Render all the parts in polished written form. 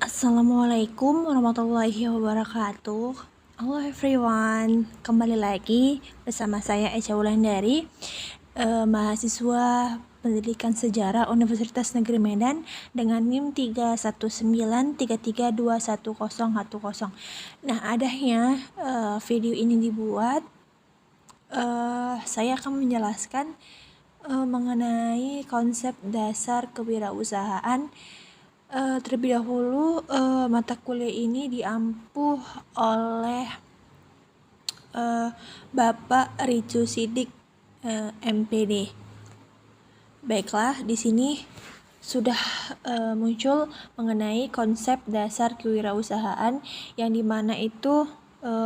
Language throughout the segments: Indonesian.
Assalamualaikum warahmatullahi wabarakatuh. Halo everyone, kembali lagi bersama saya Echa Wulandari, mahasiswa Pendidikan Sejarah Universitas Negeri Medan dengan NIM 31933211010. Nah, adanya video ini dibuat, saya akan menjelaskan mengenai konsep dasar kewirausahaan. Terlebih dahulu mata kuliah ini diampuh oleh Bapak Ricu Sidik, MPD. Baiklah, di sini sudah muncul mengenai konsep dasar kewirausahaan, yang dimana itu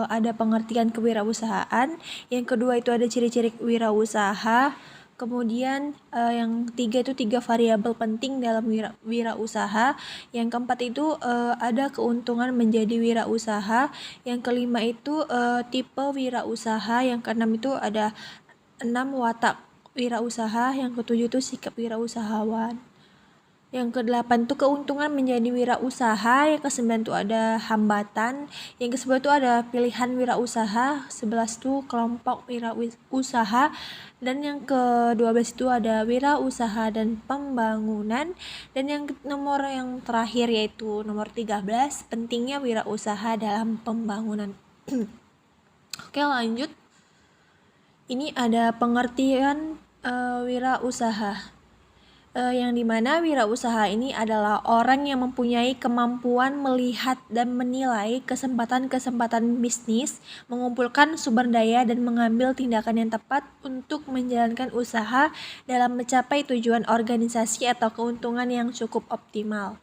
ada pengertian kewirausahaan, yang kedua itu ada ciri-ciri wirausaha. Kemudian yang tiga itu 3 variabel penting dalam wirausaha. Yang keempat itu ada keuntungan menjadi wirausaha. Yang kelima itu tipe wirausaha. Yang keenam itu ada 6 watak wirausaha. Yang ketujuh itu sikap wirausahawan. Yang kedelapan itu keuntungan menjadi wirausaha. Yang kesembilan itu ada hambatan. Yang ke-11 itu ada pilihan wirausaha. 11 itu kelompok wirausaha. Dan yang ke-12 itu ada wirausaha dan pembangunan. Dan yang nomor yang terakhir yaitu nomor 13, pentingnya wirausaha dalam pembangunan. Oke, lanjut. Ini ada pengertian wirausaha. Yang dimana wirausaha ini adalah orang yang mempunyai kemampuan melihat dan menilai kesempatan-kesempatan bisnis, mengumpulkan sumber daya dan mengambil tindakan yang tepat untuk menjalankan usaha dalam mencapai tujuan organisasi atau keuntungan yang cukup optimal.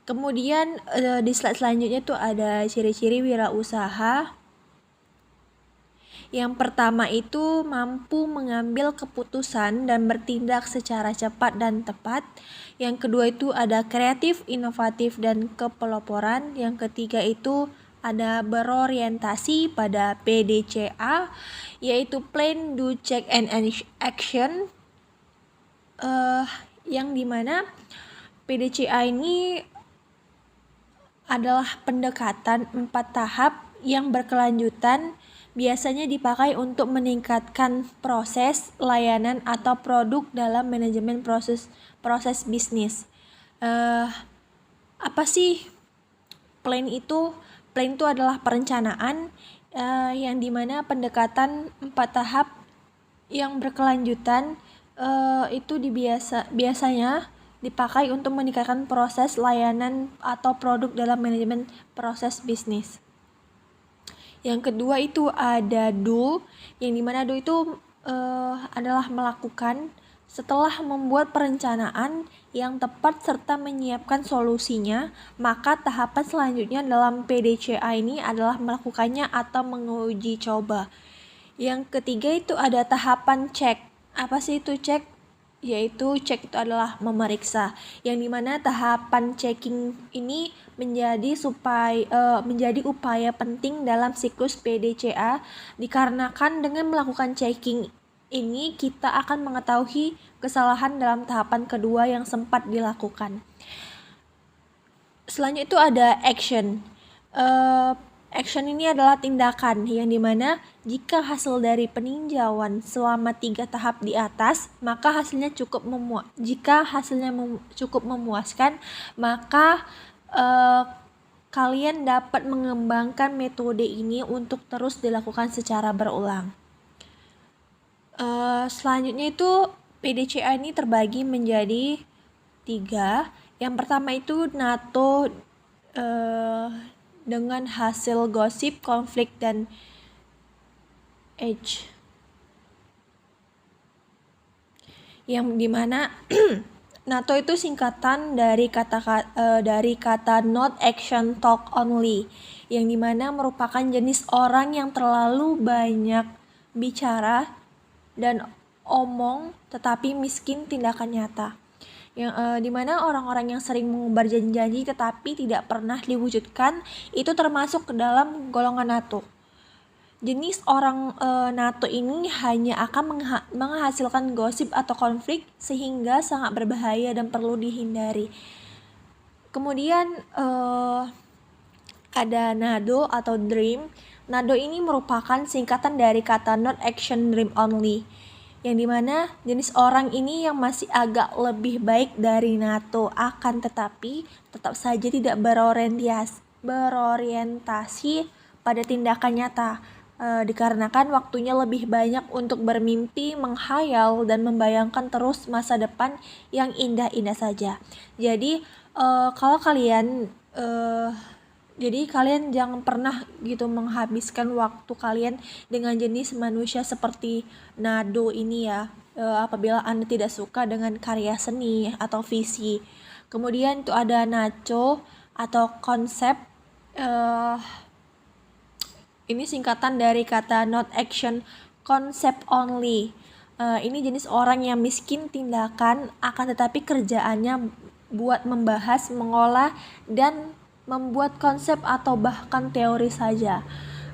Kemudian di slide selanjutnya tuh ada ciri-ciri wirausaha. Yang pertama itu mampu mengambil keputusan dan bertindak secara cepat dan tepat. Yang kedua itu ada kreatif, inovatif, dan kepeloporan. Yang ketiga itu ada berorientasi pada PDCA, yaitu Plan, Do, Check, and Action. Yang dimana PDCA ini adalah pendekatan 4 tahap yang berkelanjutan, biasanya dipakai untuk meningkatkan proses, layanan, atau produk dalam manajemen proses bisnis. Apa sih plan itu? Plan itu adalah perencanaan yang dimana pendekatan 4 tahap yang berkelanjutan itu biasanya dipakai untuk meningkatkan proses, layanan, atau produk dalam manajemen proses bisnis. Yang kedua itu ada do, yang dimana do itu adalah melakukan setelah membuat perencanaan yang tepat serta menyiapkan solusinya. Maka tahapan selanjutnya dalam PDCA ini adalah melakukannya atau menguji coba. Yang ketiga itu ada tahapan cek. Apa sih itu cek? Yaitu cek itu adalah memeriksa, yang dimana tahapan checking ini menjadi upaya penting dalam siklus PDCA, dikarenakan dengan melakukan checking ini kita akan mengetahui kesalahan dalam tahapan kedua yang sempat dilakukan. Selanjutnya itu ada action. Action ini adalah tindakan yang dimana jika hasil dari peninjauan selama 3 tahap di atas, maka hasilnya cukup cukup memuaskan, maka kalian dapat mengembangkan metode ini untuk terus dilakukan secara berulang. Selanjutnya itu PDCA ini terbagi menjadi 3. Yang pertama itu NATO dengan hasil gosip, konflik, dan edge. Yang dimana NATO itu singkatan dari kata not action talk only, yang dimana merupakan jenis orang yang terlalu banyak bicara dan omong tetapi miskin tindakan nyata. Yang dimana orang-orang yang sering mengumbar janji-janji tetapi tidak pernah diwujudkan itu termasuk ke dalam golongan NATO. Jenis orang NATO ini hanya akan menghasilkan gosip atau konflik sehingga sangat berbahaya dan perlu dihindari. Kemudian ada nado atau dream. Nado ini merupakan singkatan dari kata not action dream only, yang dimana jenis orang ini yang masih agak lebih baik dari NATO, akan tetapi tetap saja tidak berorientasi pada tindakan nyata, dikarenakan waktunya lebih banyak untuk bermimpi, menghayal, dan membayangkan terus masa depan yang indah-indah saja. Jadi kalau kalian jangan pernah gitu menghabiskan waktu kalian dengan jenis manusia seperti nado ini ya, apabila Anda tidak suka dengan karya seni atau visi. Kemudian itu ada nacho atau konsep, ini singkatan dari kata not action concept only. Ini jenis orang yang miskin tindakan, akan tetapi kerjaannya buat membahas, mengolah, dan membuat konsep atau bahkan teori saja.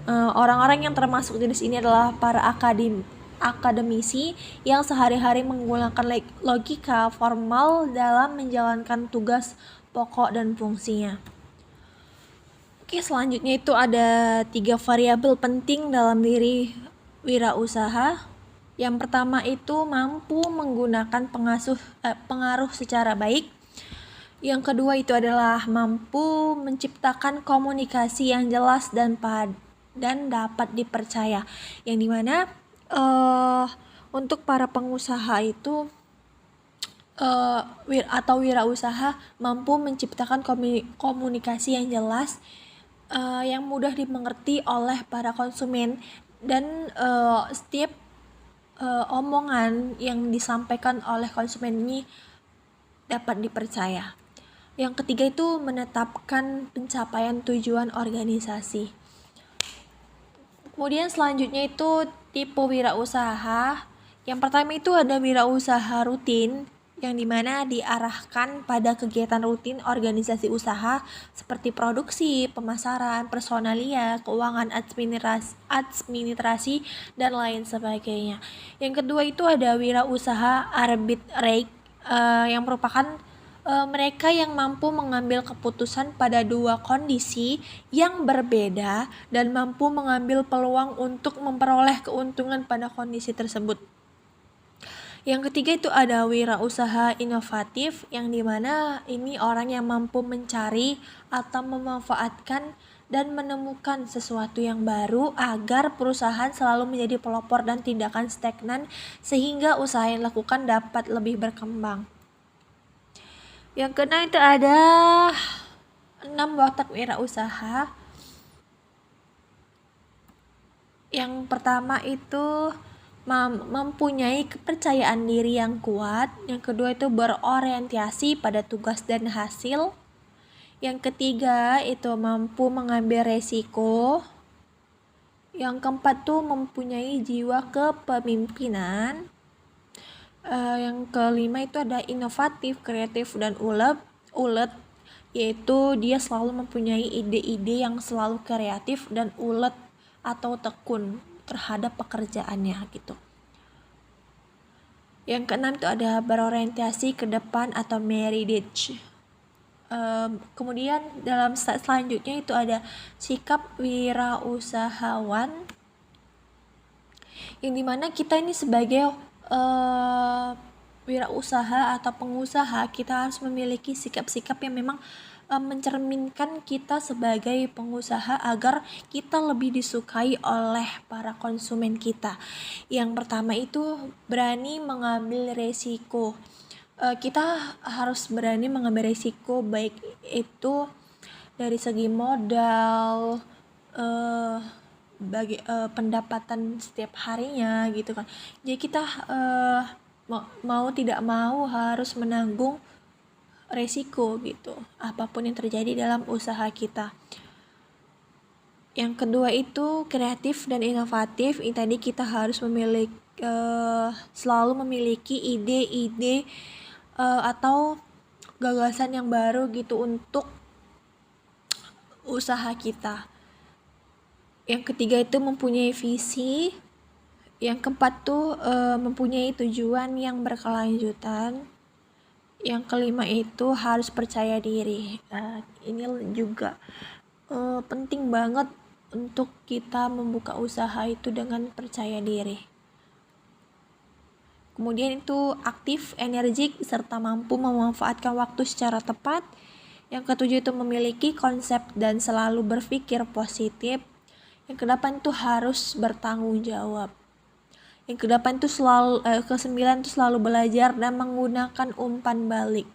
Orang-orang yang termasuk jenis ini adalah para akademisi yang sehari-hari menggunakan logika formal dalam menjalankan tugas pokok dan fungsinya. Oke, selanjutnya itu ada 3 variabel penting dalam diri wirausaha. Yang pertama itu mampu menggunakan pengaruh secara baik. Yang kedua itu adalah mampu menciptakan komunikasi yang jelas dan dapat dipercaya. Yang dimana untuk para pengusaha itu atau wirausaha mampu menciptakan komunikasi yang jelas, yang mudah dimengerti oleh para konsumen, dan setiap omongan yang disampaikan oleh konsumen ini dapat dipercaya. Yang ketiga itu menetapkan pencapaian tujuan organisasi. Kemudian selanjutnya itu tipe wirausaha. Yang pertama itu ada wirausaha rutin, yang dimana diarahkan pada kegiatan rutin organisasi usaha seperti produksi, pemasaran, personalia, keuangan, administrasi, dan lain sebagainya. Yang kedua itu ada wirausaha arbitrage, yang merupakan mereka yang mampu mengambil keputusan pada 2 kondisi yang berbeda dan mampu mengambil peluang untuk memperoleh keuntungan pada kondisi tersebut. Yang ketiga itu ada wirausaha inovatif, yang dimana ini orang yang mampu mencari atau memanfaatkan dan menemukan sesuatu yang baru agar perusahaan selalu menjadi pelopor dan tindakan stagnan sehingga usaha yang dilakukan dapat lebih berkembang. Yang keenam itu ada 6 watak wirausaha. Yang pertama itu mempunyai kepercayaan diri yang kuat. Yang kedua itu berorientasi pada tugas dan hasil. Yang ketiga itu mampu mengambil resiko. Yang keempat tuh mempunyai jiwa kepemimpinan. Yang kelima itu ada inovatif, kreatif, dan ulet, yaitu dia selalu mempunyai ide-ide yang selalu kreatif dan ulet atau tekun terhadap pekerjaannya gitu. Yang keenam itu ada berorientasi ke depan atau meritage. Kemudian dalam selanjutnya itu ada sikap wirausahawan, yang dimana kita ini sebagai wirausaha atau pengusaha, kita harus memiliki sikap-sikap yang memang mencerminkan kita sebagai pengusaha agar kita lebih disukai oleh para konsumen kita. Yang pertama itu berani mengambil resiko. Kita harus berani mengambil resiko, baik itu dari segi modal, bagi pendapatan setiap harinya gitu kan. Jadi kita mau tidak mau harus menanggung resiko gitu, apapun yang terjadi dalam usaha kita. Yang kedua itu kreatif dan inovatif. Ini tadi kita harus selalu memiliki ide-ide atau gagasan yang baru gitu untuk usaha kita. Yang ketiga itu mempunyai visi. Yang keempat tuh mempunyai tujuan yang berkelanjutan. Yang kelima itu harus percaya diri. Ini juga penting banget untuk kita membuka usaha itu dengan percaya diri. Kemudian itu aktif, energik, serta mampu memanfaatkan waktu secara tepat. Yang ketujuh itu memiliki konsep dan selalu berpikir positif. Yang kedelapan itu harus bertanggung jawab. Yang kedelapan itu kesembilan itu selalu belajar dan menggunakan umpan balik.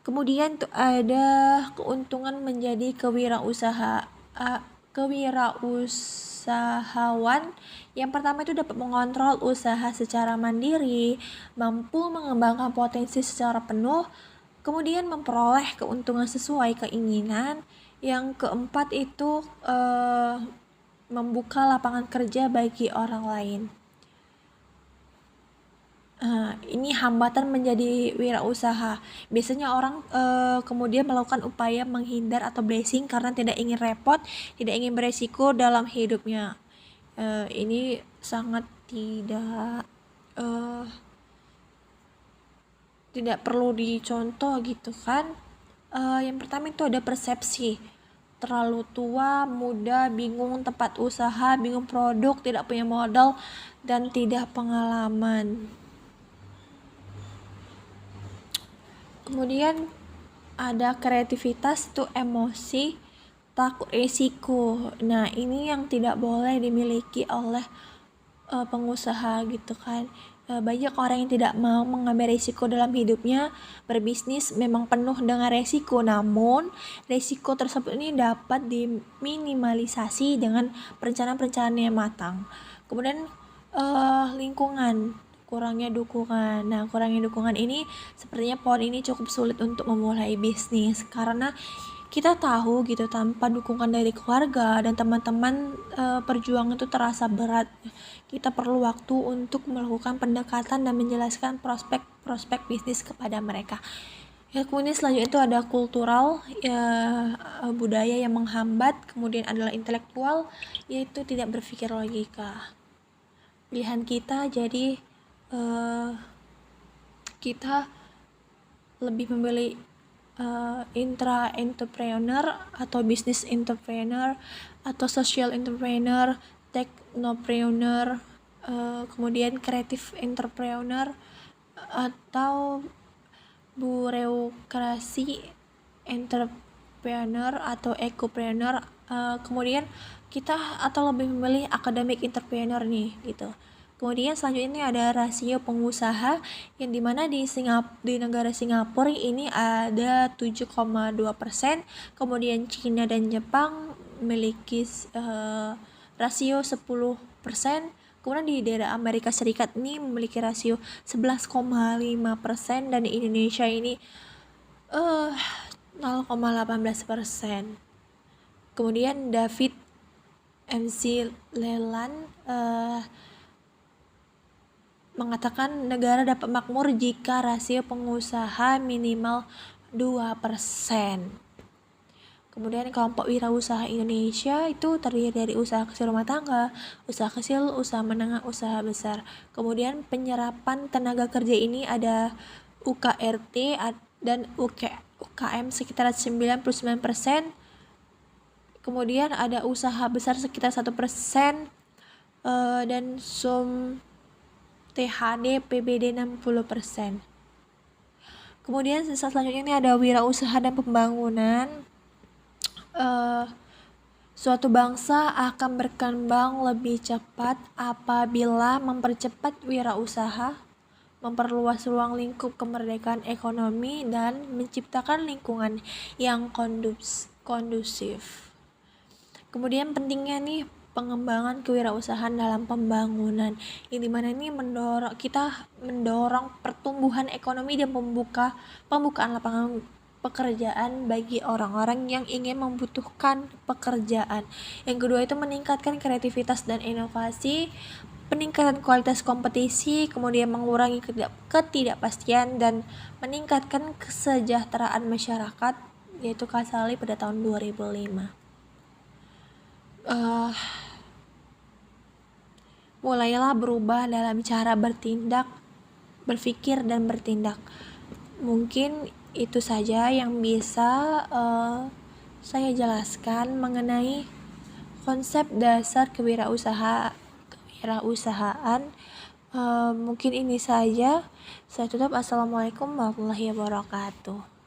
Kemudian itu ada keuntungan menjadi kewirausahawan. Yang pertama itu dapat mengontrol usaha secara mandiri, mampu mengembangkan potensi secara penuh, kemudian memperoleh keuntungan sesuai keinginan. Yang keempat itu membuka lapangan kerja bagi orang lain. Ini hambatan menjadi wirausaha. Biasanya orang kemudian melakukan upaya menghindar atau blessing karena tidak ingin repot, tidak ingin beresiko dalam hidupnya. Ini sangat tidak perlu dicontoh gitu kan. Yang pertama itu ada persepsi. Terlalu tua, muda, bingung tempat usaha, bingung produk, tidak punya modal, dan tidak pengalaman. Kemudian ada kreativitas, itu emosi, takut resiko. Nah, ini yang tidak boleh dimiliki oleh pengusaha gitu kan. Banyak orang yang tidak mau mengambil resiko dalam hidupnya. Berbisnis memang penuh dengan resiko, namun resiko tersebut ini dapat diminimalisasi dengan perencanaan-perencanaan yang matang. Kemudian lingkungan, kurangnya dukungan. Nah, kurangnya dukungan ini sepertinya pohon ini cukup sulit untuk memulai bisnis karena kita tahu gitu, tanpa dukungan dari keluarga dan teman-teman, perjuangan itu terasa berat. Kita perlu waktu untuk melakukan pendekatan dan menjelaskan prospek bisnis kepada mereka. Ya, kemudian selanjutnya itu ada kultural, budaya yang menghambat. Kemudian adalah intelektual, yaitu tidak berpikir logika. Pilihan kita jadi kita lebih memilih intra-entrepreneur atau business entrepreneur atau social entrepreneur, technopreneur, kemudian creative entrepreneur atau bureaukrasi entrepreneur atau ecopreneur. Kemudian kita atau lebih memilih academic entrepreneur nih gitu. Kemudian selanjutnya ini ada rasio pengusaha yang dimana di negara Singapura ini ada 7,2%. Kemudian Cina dan Jepang memiliki rasio 10%. Kemudian di daerah Amerika Serikat ini memiliki rasio 11,5% dan di Indonesia ini 0,18%. Kemudian David MC Leland mengatakan negara dapat makmur jika rasio pengusaha minimal 2%. Kemudian kelompok wirausaha Indonesia itu terdiri dari usaha kecil rumah tangga, usaha kecil, usaha menengah, usaha besar. Kemudian penyerapan tenaga kerja ini ada UKRT dan UKM sekitar 99%. Kemudian ada usaha besar sekitar 1%, dan sum THD PBD 60%. Kemudian selanjutnya ini ada wirausaha dan pembangunan. Suatu bangsa akan berkembang lebih cepat apabila mempercepat wirausaha, memperluas ruang lingkup kemerdekaan ekonomi, dan menciptakan lingkungan yang kondusif. Kemudian pentingnya nih pengembangan kewirausahaan dalam pembangunan, yang dimana ini mendorong pertumbuhan ekonomi dan pembukaan lapangan pekerjaan bagi orang-orang yang ingin membutuhkan pekerjaan. Yang kedua itu meningkatkan kreativitas dan inovasi, peningkatan kualitas kompetisi, kemudian mengurangi ketidakpastian dan meningkatkan kesejahteraan masyarakat, yaitu Kasali pada tahun 2005. Mulailah berubah dalam cara berpikir dan bertindak. Mungkin itu saja yang bisa saya jelaskan mengenai konsep dasar kewirausahaan. Mungkin ini saja. Saya tutup. Assalamualaikum warahmatullahi wabarakatuh.